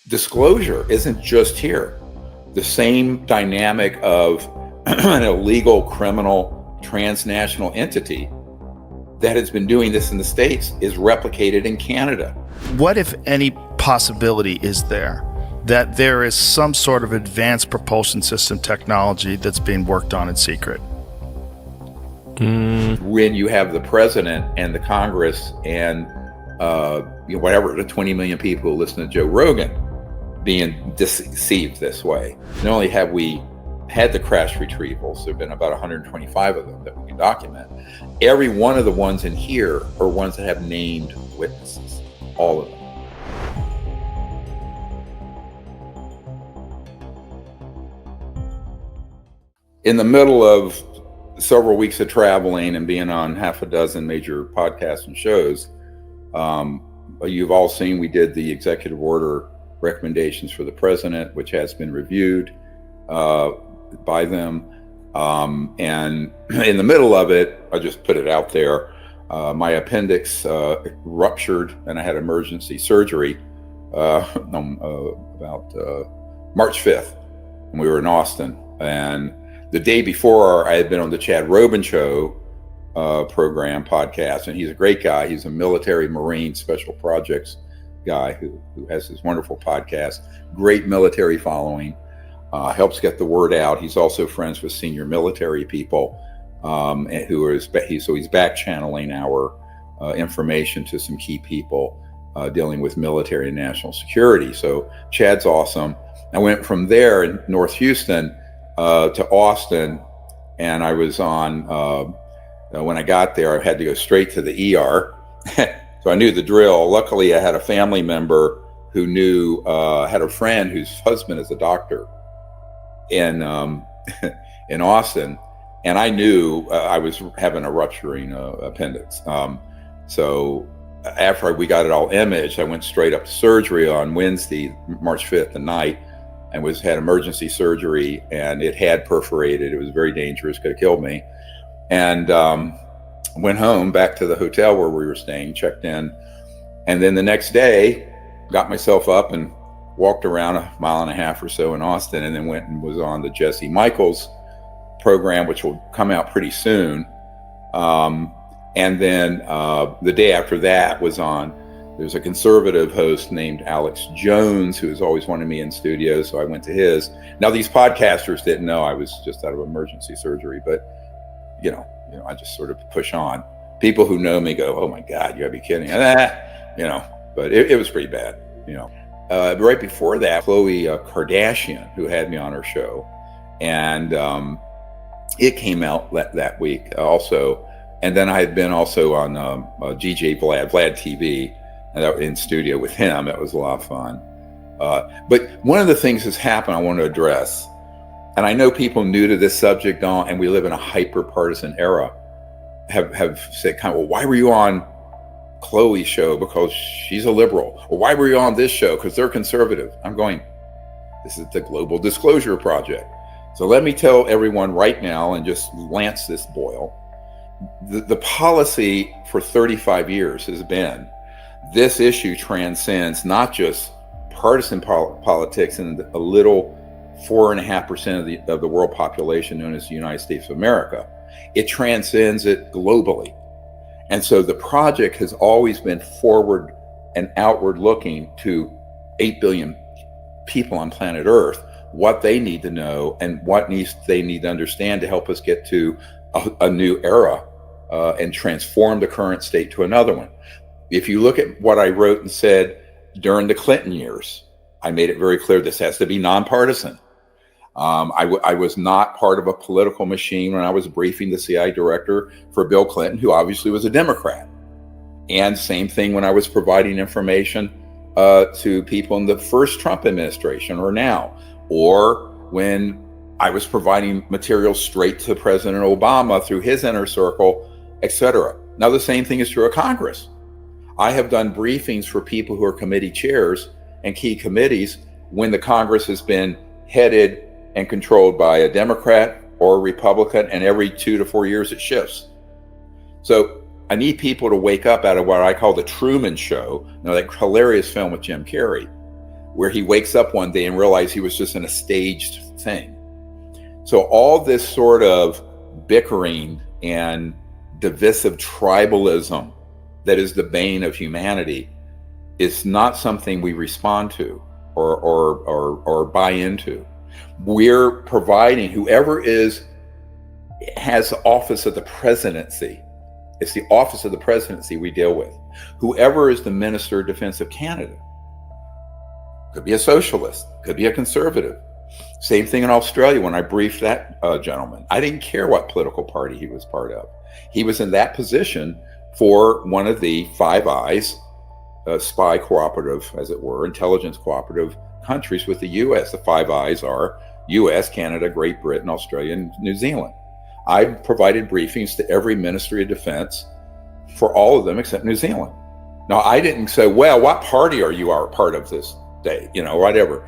Disclosure isn't just here. The same dynamic of an illegal criminal transnational entity that has been doing this in the States is replicated in Canada. What, if any, possibility is there that there is some sort of advanced propulsion system technology that's being worked on in secret? When you have the president and the Congress and whatever, the 20 million people who listen to Joe Rogan being deceived this way. Not only have we had the crash retrievals, there have been about 125 of them that we can document. Every one of the ones in here are ones that have named witnesses, all of them. In the middle of several weeks of traveling and being on half a dozen major podcasts and shows, you've all seen we did the executive order recommendations for the president, which has been reviewed by them. And in the middle of it, I just put it out there, my appendix ruptured and I had emergency surgery about March 5th. And we were in Austin. And the day before, I had been on the Chad Robin Show program podcast, and he's a great guy. He's a military Marine special projects guy who has this wonderful podcast, great military following, helps get the word out. He's also friends with senior military people, he's back channeling our information to some key people dealing with military and national security. So Chad's awesome. I went from there in North Houston to Austin, and I was on, when I got there, I had to go straight to the ER. So I knew the drill. Luckily, I had a family member who knew, had a friend whose husband is a doctor in Austin, and I knew I was having a rupturing appendix. So after we got it all imaged, I went straight up to surgery on Wednesday, March 5th, the night, and had emergency surgery, and it had perforated. It was very dangerous, could have killed me. And went home back to the hotel where we were staying, checked in, and then the next day got myself up and walked around a mile and a half or so in Austin, and then went and was on the Jesse Michaels program, which will come out pretty soon. And then the day after that was on, there's a conservative host named Alex Jones who has always wanted me in studio, so I went to his. Now, these podcasters didn't know I was just out of emergency surgery, but you know, I just sort of push on. People who know me go, "Oh my God, you gotta be kidding!" But it was pretty bad. Right before that, Khloe Kardashian, who had me on her show, and it came out that week also. And then I had been also on GJ Vlad TV, and in studio with him. It was a lot of fun. But one of the things that's happened I want to address, and I know people new to this subject, and we live in a hyper-partisan era, have said kind of, well, why were you on Chloe's show? Because she's a liberal. Or why were you on this show? Because they're conservative. I'm going, this is the Global Disclosure Project. So let me tell everyone right now, and just lance this boil. The policy for 35 years has been, this issue transcends not just partisan politics and a little 4.5% of the world population known as the United States of America. It transcends it globally. And so the project has always been forward and outward looking to 8 billion people on planet Earth, what they need to know and what they need to understand to help us get to a new era and transform the current state to another one. If you look at what I wrote and said during the Clinton years, I made it very clear this has to be nonpartisan. I was not part of a political machine when I was briefing the CIA director for Bill Clinton, who obviously was a Democrat. And same thing when I was providing information to people in the first Trump administration or now, or when I was providing material straight to President Obama through his inner circle, etc. Now, the same thing is true of Congress. I have done briefings for people who are committee chairs and key committees when the Congress has been headed and controlled by a Democrat or a Republican, and every 2 to 4 years it shifts. So I need people to wake up out of what I call the Truman Show, that hilarious film with Jim Carrey. where he wakes up one day and realizes he was just in a staged thing. So all this sort of bickering and divisive tribalism that is the bane of humanity is not something we respond to or buy into. We're providing whoever has the office of the presidency. It's the office of the presidency we deal with. Whoever is the Minister of Defense of Canada. Could be a socialist, could be a conservative. Same thing in Australia when I briefed that gentleman. I didn't care what political party he was part of. He was in that position for one of the Five Eyes, spy cooperative, as it were, intelligence cooperative countries with the U.S. The Five Eyes are U.S., Canada, Great Britain, Australia, and New Zealand. I provided briefings to every Ministry of Defense for all of them except New Zealand. Now, I didn't say, well, what party are you part of this day? Whatever.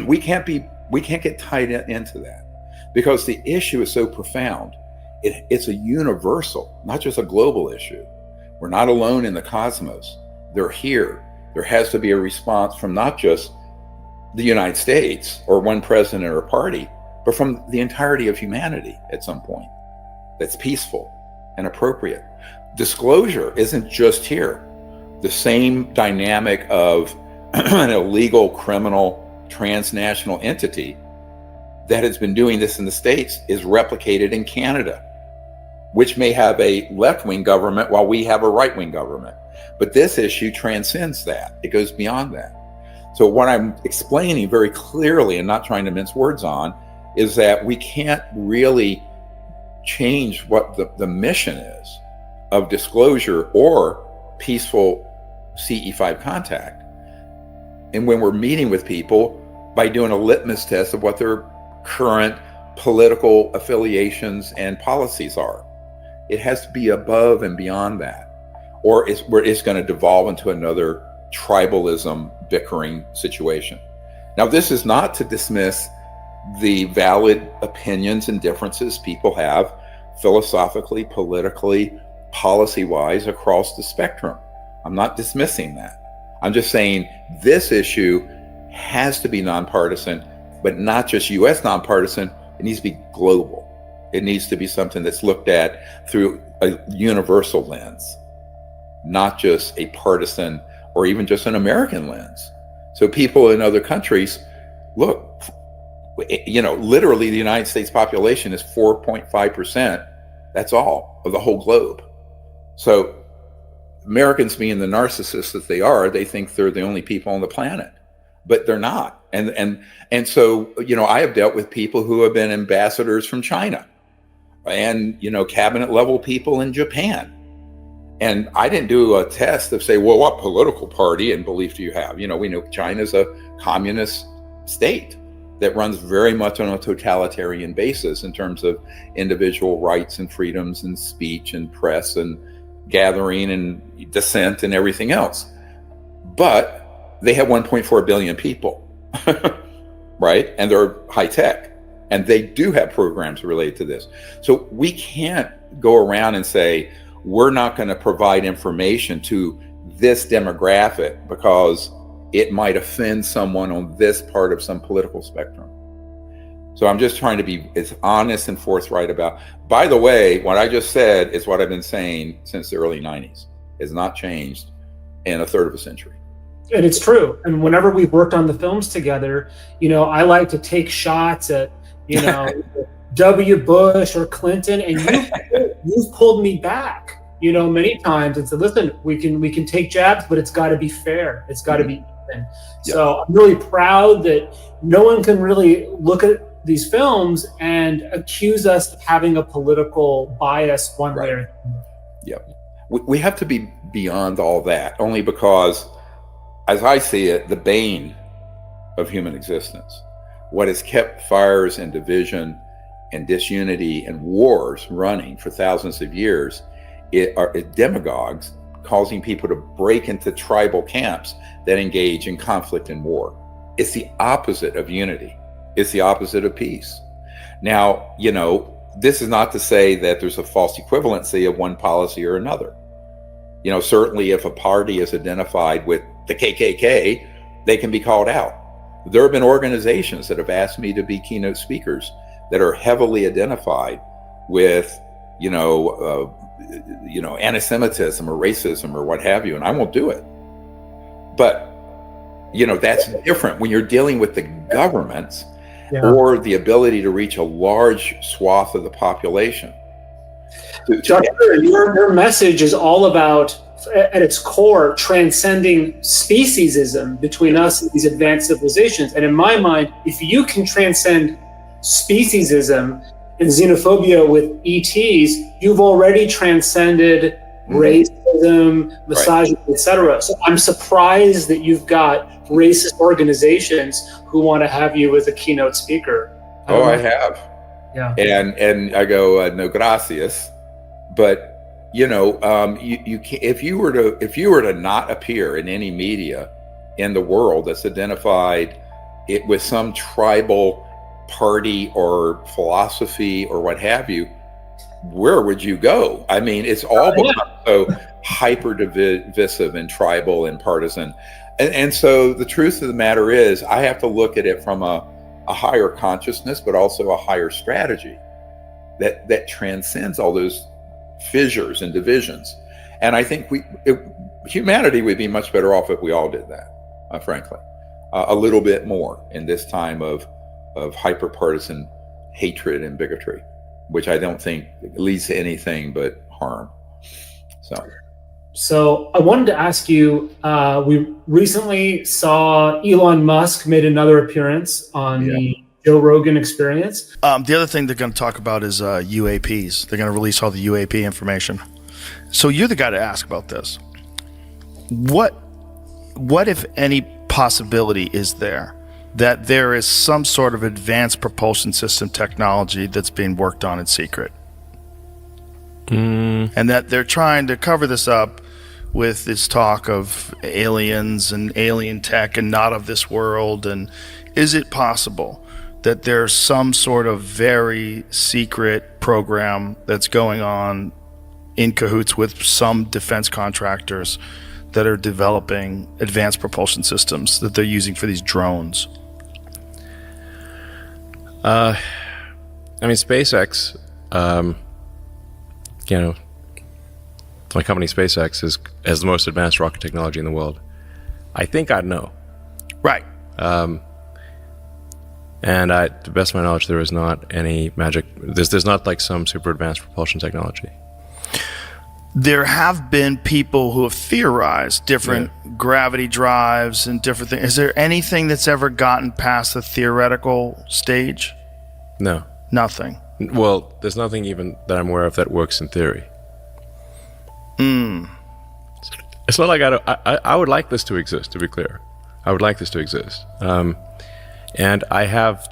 We can't get tied into that because the issue is so profound. It's a universal, not just a global issue. We're not alone in the cosmos. They're here. There has to be a response from not just the United States or one president or party, but from the entirety of humanity at some point that's peaceful and appropriate. Disclosure isn't just here. The same dynamic of an illegal criminal transnational entity that has been doing this in the States is replicated in Canada, which may have a left-wing government while we have a right-wing government. But this issue transcends that. It goes beyond that. So what I'm explaining very clearly and not trying to mince words on is that we can't really change what the mission is of disclosure or peaceful CE5 contact. And when we're meeting with people by doing a litmus test of what their current political affiliations and policies are. It has to be above and beyond that, or it's going to devolve into another tribalism, bickering situation. Now, this is not to dismiss the valid opinions and differences people have philosophically, politically, policy-wise across the spectrum. I'm not dismissing that. I'm just saying this issue has to be nonpartisan, but not just U.S. nonpartisan. It needs to be global. It needs to be something that's looked at through a universal lens, not just a partisan or even just an American lens. So people in other countries, look, literally the United States population is 4.5%. That's all of the whole globe. So Americans, being the narcissists that they are, they think they're the only people on the planet, but they're not. And so, I have dealt with people who have been ambassadors from China and, cabinet level people in Japan. And I didn't do a test of say, well, what political party and belief do you have? We know China's a communist state that runs very much on a totalitarian basis in terms of individual rights and freedoms and speech and press and gathering and dissent and everything else. But they have 1.4 billion people, right? And they're high tech. And they do have programs related to this. So we can't go around and say, we're not going to provide information to this demographic because it might offend someone on this part of some political spectrum. So I'm just trying to be as honest and forthright about, by the way, what I just said is what I've been saying since the early 90s. It's not changed in a third of a century. And it's true. And whenever we've worked on the films together, I like to take shots at, W. Bush or Clinton, and you've pulled me back, many times and said, listen, we can take jabs, but it's got to be fair. It's got to be even. Yep. So I'm really proud that no one can really look at these films and accuse us of having a political bias one way or another. Yep. We have to be beyond all that, only because, as I see it, the bane of human existence, what has kept fires and division and disunity and wars running for thousands of years, are demagogues causing people to break into tribal camps that engage in conflict and war. It's the opposite of unity. It's the opposite of peace. Now, this is not to say that there's a false equivalency of one policy or another. Certainly if a party is identified with the KKK, they can be called out. There have been organizations that have asked me to be keynote speakers that are heavily identified with, anti-Semitism or racism or what have you, and I won't do it. But, that's different when you're dealing with the governments or the ability to reach a large swath of the population. Doctor, your message is all about, at its core, transcending speciesism between us and these advanced civilizations. And in my mind, if you can transcend speciesism and xenophobia with ETs, you've already transcended racism, misogyny, etc. So I'm surprised that you've got racist organizations who want to have you as a keynote speaker. I have. Yeah. And I go, no gracias. But you can't, if you were to not appear in any media in the world that's identified it with some tribal party or philosophy or what have you, where would you go? I mean, it's all become so hyper divisive and tribal and partisan. And so the truth of the matter is, I have to look at it from a higher consciousness, but also a higher strategy that transcends all those fissures and divisions. And I think humanity would be much better off if we all did that, frankly, a little bit more in this time of hyper-partisan hatred and bigotry, which I don't think leads to anything but harm. So I wanted to ask you, we recently saw Elon Musk made another appearance on the Joe Rogan Experience. The other thing they're going to talk about is UAPs. They're going to release all the UAP information. So you're the guy to ask about this. What if any possibility is there that there is some sort of advanced propulsion system technology that's being worked on in secret? And that they're trying to cover this up with this talk of aliens and alien tech and not of this world. And is it possible that there's some sort of very secret program that's going on in cahoots with some defense contractors that are developing advanced propulsion systems that they're using for these drones? SpaceX, my company SpaceX has the most advanced rocket technology in the world. I think I'd know. Right. And to the best of my knowledge, there is not any magic. There's not like some super advanced propulsion technology. There have been people who have theorized different gravity drives and different things. Is there anything that's ever gotten past the theoretical stage? No. Nothing. Well, there's nothing even that I'm aware of that works in theory. It's not like I would like this to exist, to be clear. I would like this to exist. And I have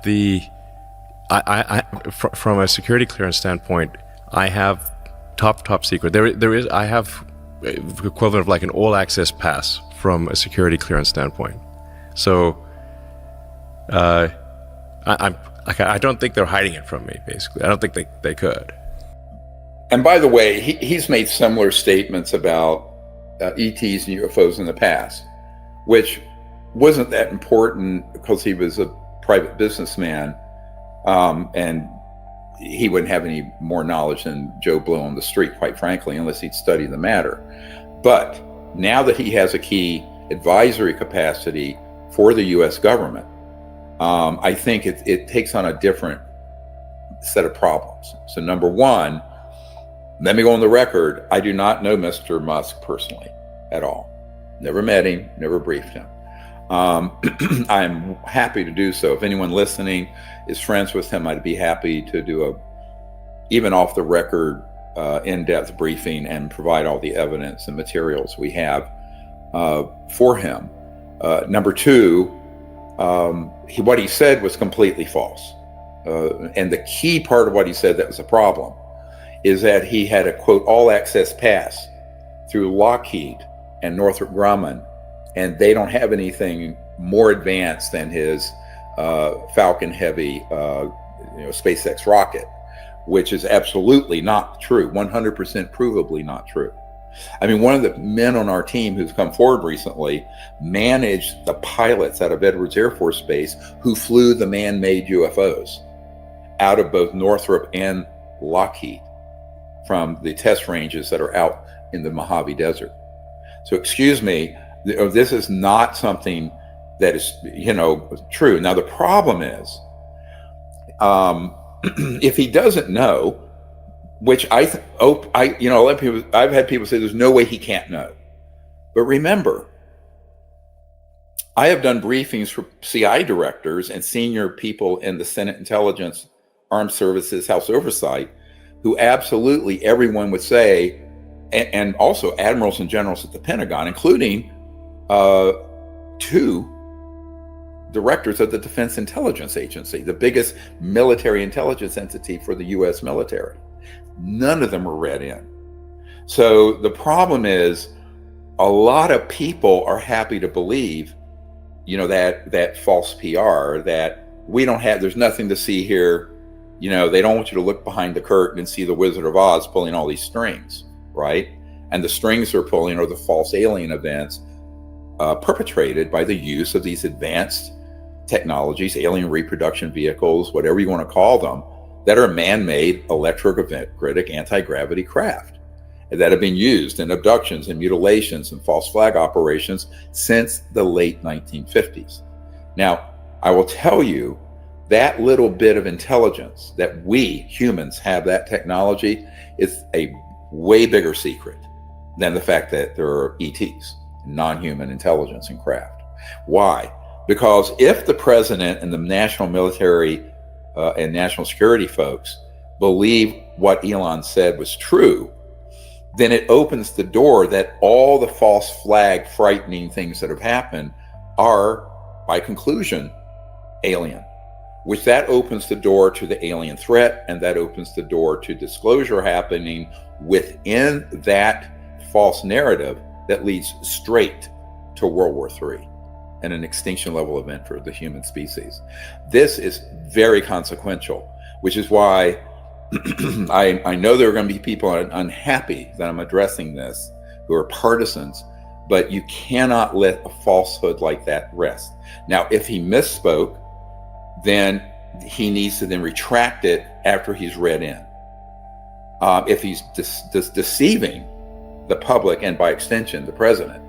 from a security clearance standpoint, I have top secret. I have equivalent of like an all access pass from a security clearance standpoint. So I don't think they're hiding it from me, basically. I don't think they could. And by the way, he's made similar statements about ETs and UFOs in the past, which wasn't that important because he was a private businessman, and he wouldn't have any more knowledge than Joe Blow on the street, quite frankly, unless he'd studied the matter. But now that he has a key advisory capacity for the U.S. government, I think it takes on a different set of problems. So number one, let me go on the record. I do not know Mr. Musk personally at all. Never met him, never briefed him. I'm happy to do so. If anyone listening is friends with him, I'd be happy to do even off the record, in-depth briefing and provide all the evidence and materials we have for him. Number two, what he said was completely false. And the key part of what he said that was a problem is that he had a, quote, all access pass through Lockheed and Northrop Grumman, and they don't have anything more advanced than his Falcon Heavy SpaceX rocket, which is absolutely not true, 100% provably not true. I mean, one of the men on our team who's come forward recently managed the pilots out of Edwards Air Force Base who flew the man-made UFOs out of both Northrop and Lockheed from the test ranges that are out in the Mojave Desert. So excuse me, this is not something that is, true. Now the problem is, if he doesn't know, which I've had people say there's no way he can't know. But remember, I have done briefings for CI directors and senior people in the Senate Intelligence, Armed Services, House Oversight, who absolutely everyone would say, and also admirals and generals at the Pentagon, including 2 directors of the Defense Intelligence Agency, the biggest military intelligence entity for the U.S. military. None of them were read in. So the problem is, a lot of people are happy to believe, that false PR, that there's nothing to see here. They don't want you to look behind the curtain and see the Wizard of Oz pulling all these strings, right? And the strings they're pulling are the false alien events perpetrated by the use of these advanced technologies, alien reproduction vehicles, whatever you want to call them, that are man-made electromagnetic anti-gravity craft that have been used in abductions and mutilations and false flag operations since the late 1950s. Now, I will tell you that little bit of intelligence that we humans have, that technology, is a way bigger secret than the fact that there are ETs, non-human intelligence and craft. Why? Because if the president and the national military and national security folks believe what Elon said was true, then it opens the door that all the false flag frightening things that have happened are, by conclusion, alien, which that opens the door to the alien threat, and that opens the door to disclosure happening within that false narrative that leads straight to World War III and an extinction level event for the human species. This is very consequential, which is why I know there are going to be people unhappy that I'm addressing this, who are partisans, but you cannot let a falsehood like that rest. Now, if he misspoke, then he needs to then retract it after he's read in. If he's deceiving the public and by extension the president,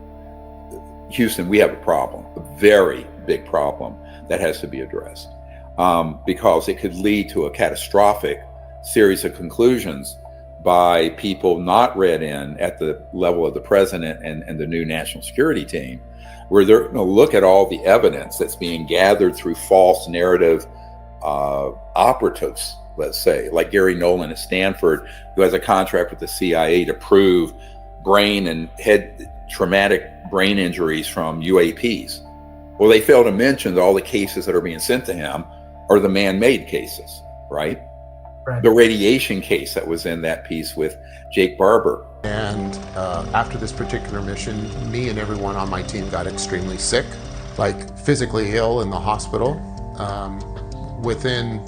Houston, we have a problem, a very big problem that has to be addressed, because it could lead to a catastrophic series of conclusions by people not read in at the level of the president and the new national security team, where they're going to look at all the evidence that's being gathered through false narrative operatives, let's say, like Gary Nolan at Stanford, who has a contract with the CIA to prove brain and head traumatic brain injuries from UAPs. Well, they fail to mention that all the cases that are being sent to him are the man-made cases, right? The radiation case that was in that piece with Jake Barber. And after this particular mission, me and everyone on my team got extremely sick, like physically ill in the hospital. Within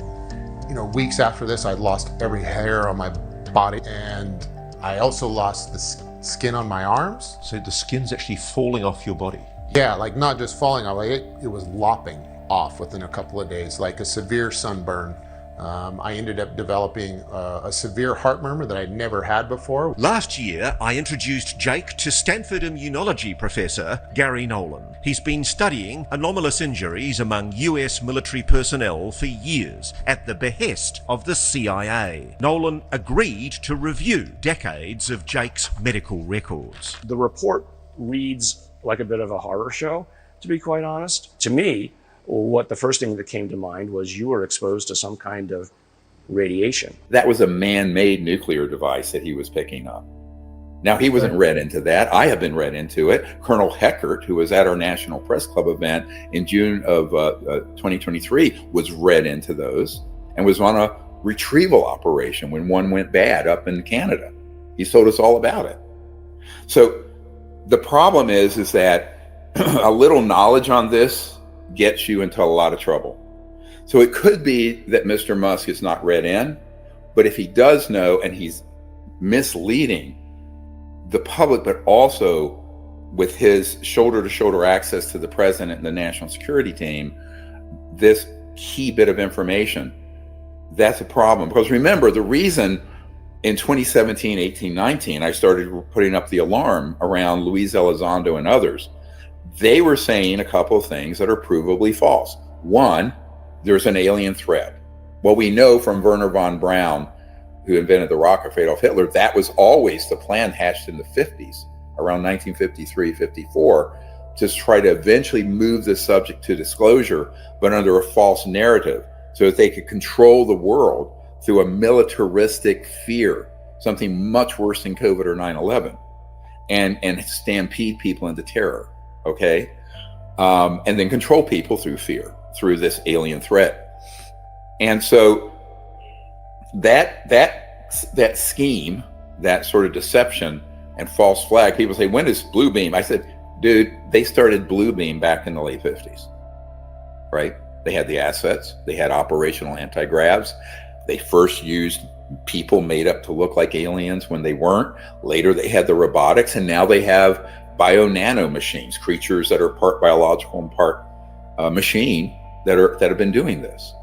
weeks after this, I lost every hair on my body, and I also lost the skin on my arms. So the skin's actually falling off your body? Yeah, like not just falling off, like it was lopping off within a couple of days, like a severe sunburn. I ended up developing a severe heart murmur that I'd never had before. Last year, I introduced Jake to Stanford immunology professor Gary Nolan. He's been studying anomalous injuries among US military personnel for years at the behest of the CIA. Nolan agreed to review decades of Jake's medical records. The report reads like a bit of a horror show, to be quite honest. To me, what the first thing that came to mind was you were exposed to some kind of radiation. That was a man-made nuclear device that he was picking up. Now, he wasn't read into that. I have been read into it. Colonel Heckert, who was at our National Press Club event in June of 2023, was read into those and was on a retrieval operation when one went bad up in Canada. He told us all about it. So the problem is that a little knowledge on this gets you into a lot of trouble. So it could be that Mr. Musk is not read in, but if he does know and he's misleading, the public, but also with his shoulder-to-shoulder access to the president and the national security team, this key bit of information, that's a problem. Because remember, the reason in 2017, 18, 19, I started putting up the alarm around Luis Elizondo and others. They were saying a couple of things that are provably false. One, there's an alien threat. Well, we know from Werner von Braun, who invented the rocket for Adolf Hitler, that was always the plan hatched in the 50s, around 1953, 54, to try to eventually move the subject to disclosure, but under a false narrative, so that they could control the world through a militaristic fear, something much worse than COVID or 9/11, and stampede people into terror, okay? And then control people through fear, through this alien threat. And so that scheme, that sort of deception and false flag, people say, when is Blue Beam? I said, dude, they started Blue Beam back in the late 50s, right? They had the assets, they had operational anti-gravs. They first used people made up to look like aliens when they weren't. Later they had the robotics, and now they have bio-nano machines, creatures that are part biological and part machine that have been doing this.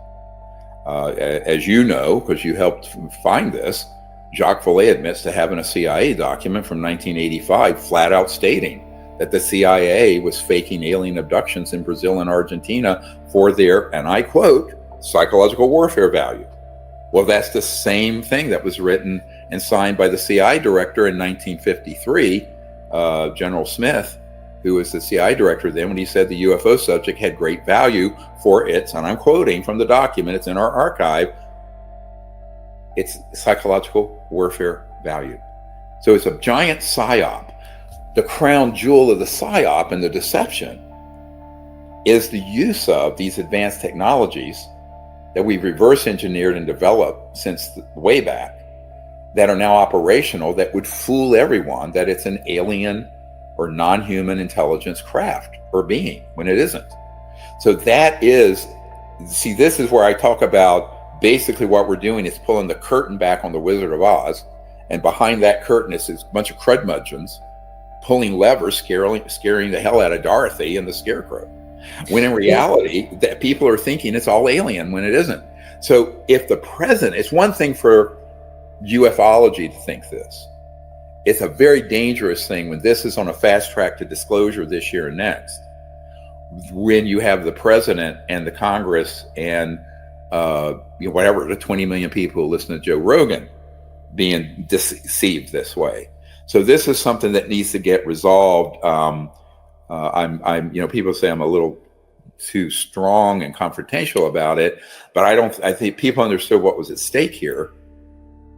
As you know, because you helped find this, Jacques Vallée admits to having a CIA document from 1985 flat out stating that the CIA was faking alien abductions in Brazil and Argentina for their, and I quote, psychological warfare value. Well, that's the same thing that was written and signed by the CIA director in 1953, General Smith, who was the CIA director then, when he said the UFO subject had great value for its, and I'm quoting from the document, it's in our archive, its psychological warfare value. So it's a giant psyop. The crown jewel of the psyop and the deception is the use of these advanced technologies that we've reverse engineered and developed since way back, that are now operational, that would fool everyone that it's an alien or non-human intelligence craft or being, when it isn't. So that is, see, this is where I talk about basically what we're doing is pulling the curtain back on the Wizard of Oz, and behind that curtain is a bunch of crudmudgeons pulling levers, scaring the hell out of Dorothy and the Scarecrow. When in reality, that people are thinking it's all alien when it isn't. So if the president, it's one thing for ufology to think this. It's a very dangerous thing when this is on a fast track to disclosure this year and next. When you have the president and the Congress and whatever, the 20 million people who listen to Joe Rogan being deceived this way. So this is something that needs to get resolved. People say I'm a little too strong and confrontational about it, but I think people understood what was at stake here.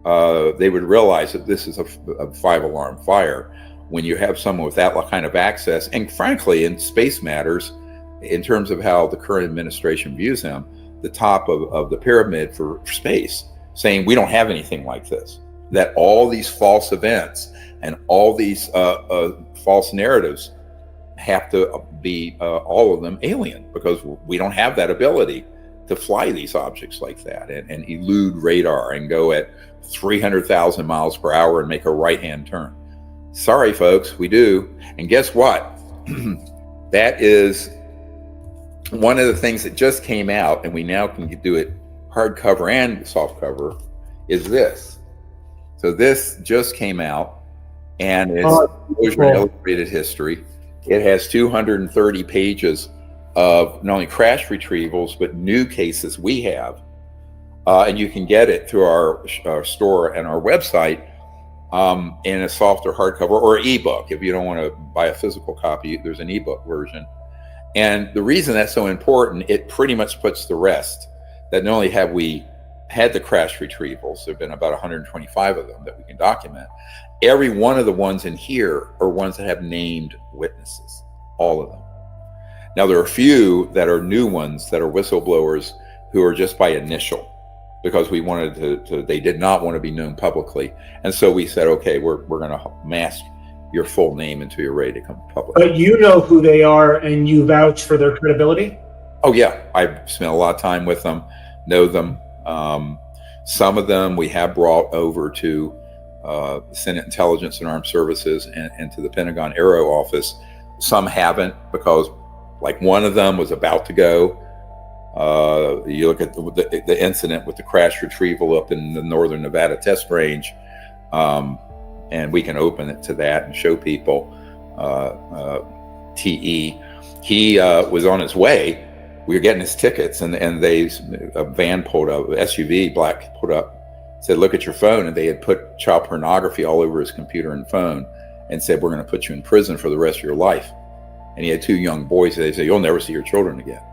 They would realize that this is a 5-alarm fire when you have someone with that kind of access. And frankly, in space matters, in terms of how the current administration views him, the top of the pyramid for space, saying we don't have anything like this, that all these false events and all these false narratives have to be, all of them, alien, because we don't have that ability to fly these objects like that and elude radar and go at 300,000 miles per hour and make a right-hand turn. Sorry, folks, we do. And guess what? That is one of the things that just came out, and we now can do it hardcover and softcover, is this. So this just came out, and it's illustrated history. It has 230 pages of not only crash retrievals, but new cases we have. And you can get it through our store and our website in a softer hardcover or ebook. If you don't want to buy a physical copy, there's an ebook version. And the reason that's so important, it pretty much puts the rest, that not only have we had the crash retrievals, there have been about 125 of them that we can document. Every one of the ones in here are ones that have named witnesses, all of them. Now, there are a few that are new ones that are whistleblowers who are just by initial, because we wanted to they did not want to be known publicly. And so we said, okay, we're going to mask your full name until you're ready to come public. But you know who they are and you vouch for their credibility? Oh, yeah. I've spent a lot of time with them, know them. Some of them we have brought over to Senate Intelligence and Armed Services and to the Pentagon Aero Office. Some haven't, because like one of them was about to go. You look at the incident with the crash retrieval up in the northern Nevada test range, and we can open it to that and show people. TE, he was on his way. We were getting his tickets, and a van pulled up, SUV black pulled up, said, "Look at your phone," and they had put child pornography all over his computer and phone, and said, "We're going to put you in prison for the rest of your life." And he had 2 young boys. They said, "You'll never see your children again."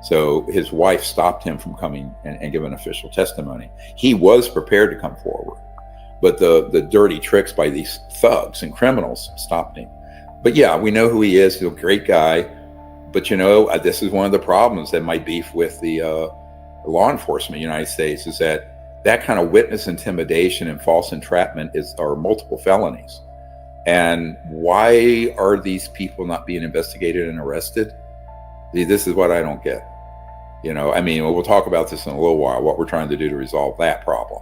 So his wife stopped him from coming and giving official testimony. He was prepared to come forward, but the dirty tricks by these thugs and criminals stopped him. But yeah, we know who he is. He's a great guy. But this is one of the problems that my beef with the law enforcement in the United States is that kind of witness intimidation and false entrapment are multiple felonies. And why are these people not being investigated and arrested? This is what I don't get. We'll talk about this in a little while, what we're trying to do to resolve that problem.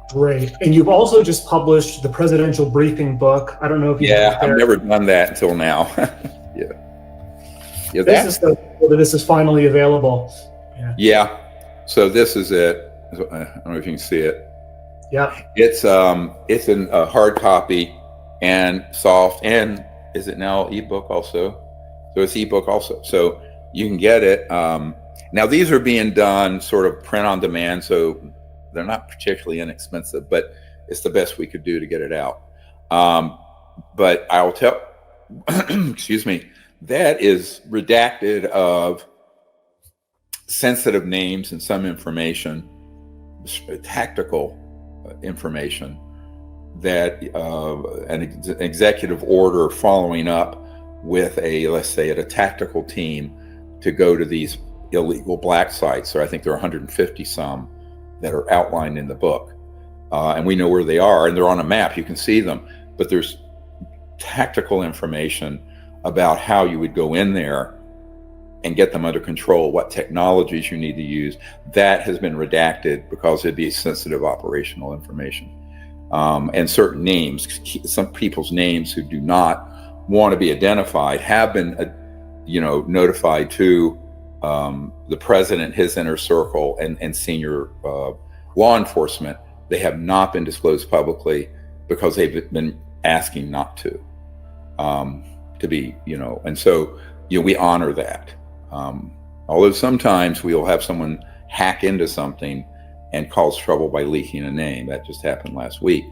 Great. And you've also just published the presidential briefing book. I don't know if you have it there. I've never done that until now. This is finally available. Yeah. So this is it. I don't know if you can see it. Yeah. It's in a hard copy and soft, and is it now ebook also? So it's ebook also. So you can get it. Now these are being done sort of print on demand, so they're not particularly inexpensive, but it's the best we could do to get it out. But I'll tell, excuse me, that is redacted of sensitive names and some information, tactical information, that an executive order following up with let's say a tactical team to go to these illegal black sites. So I think there are 150 some that are outlined in the book. And we know where they are, and they're on a map, you can see them. But there's tactical information about how you would go in there and get them under control, what technologies you need to use. That has been redacted because it'd be sensitive operational information. And certain names, some people's names who do not want to be identified have been, notified to the president, his inner circle, and senior law enforcement. They have not been disclosed publicly because they've been asking not to be, and so, we honor that. Although sometimes we'll have someone hack into something and cause trouble by leaking a name. That just happened last week.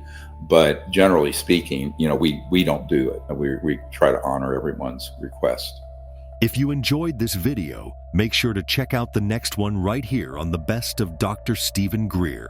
But generally speaking, we don't do it. We try to honor everyone's request. If you enjoyed this video, make sure to check out the next one right here on the Best of Dr. Stephen Greer.